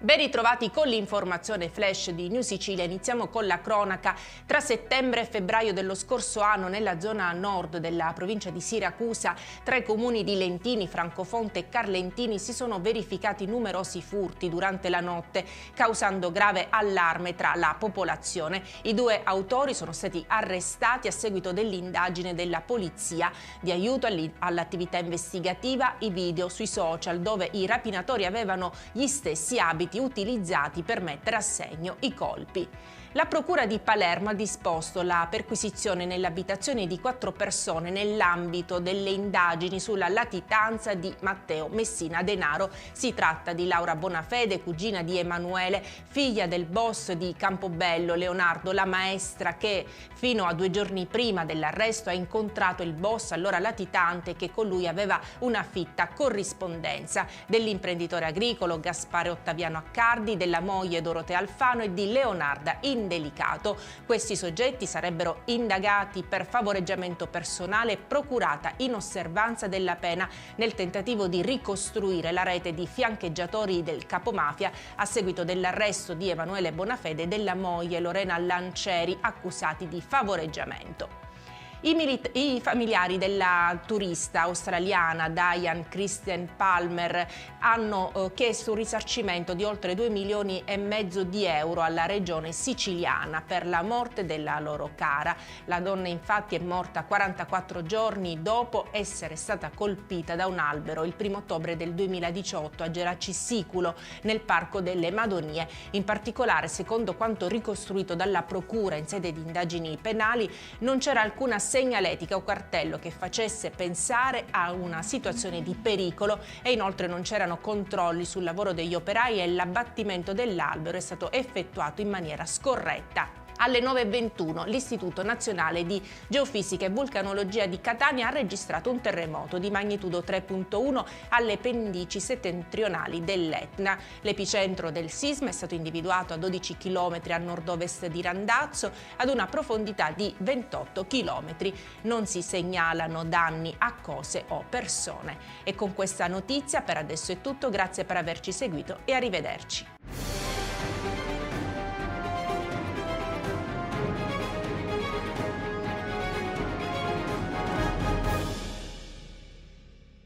Ben ritrovati con l'informazione flash di New Sicilia. Iniziamo con la cronaca. Tra settembre e febbraio dello scorso anno, nella zona nord della provincia di Siracusa, tra i comuni di Lentini, Francofonte e Carlentini, si sono verificati numerosi furti durante la notte, causando grave allarme tra la popolazione. I due autori sono stati arrestati a seguito dell'indagine della polizia di aiuto all'attività investigativa. I video sui social dove i rapinatori avevano gli stessi abiti utilizzati per mettere a segno i colpi. La Procura di Palermo ha disposto la perquisizione nelle abitazioni di 4 persone nell'ambito delle indagini sulla latitanza di Matteo Messina Denaro. Si tratta di Laura Bonafede, cugina di Emanuele, figlia del boss di Campobello, Leonardo La Maestra, che fino a 2 giorni prima dell'arresto ha incontrato il boss, allora latitante, che con lui aveva una fitta corrispondenza, dell'imprenditore agricolo Gaspare Ottaviano Accardi, della moglie Dorotea Alfano e di Leonarda Indelicato. Questi soggetti sarebbero indagati per favoreggiamento personale e procurata in osservanza della pena nel tentativo di ricostruire la rete di fiancheggiatori del capomafia a seguito dell'arresto di Emanuele Bonafede e della moglie Lorena Lancieri, accusati di favoreggiamento. I familiari della turista australiana Diane Christian Palmer hanno chiesto un risarcimento di oltre 2,5 milioni di euro alla regione siciliana per la morte della loro cara. La donna infatti è morta 44 giorni dopo essere stata colpita da un albero il 1° ottobre del 2018 a Geraci Siculo, nel Parco delle Madonie. In particolare, secondo quanto ricostruito dalla procura in sede di indagini penali, non c'era alcuna segnaletica o cartello che facesse pensare a una situazione di pericolo e inoltre non c'erano controlli sul lavoro degli operai e l'abbattimento dell'albero è stato effettuato in maniera scorretta. Alle 9:21 l'Istituto Nazionale di Geofisica e Vulcanologia di Catania ha registrato un terremoto di magnitudo 3,1 alle pendici settentrionali dell'Etna. L'epicentro del sisma è stato individuato a 12 km a nord-ovest di Randazzo, ad una profondità di 28 km. Non si segnalano danni a cose o persone. E con questa notizia per adesso è tutto, grazie per averci seguito e arrivederci.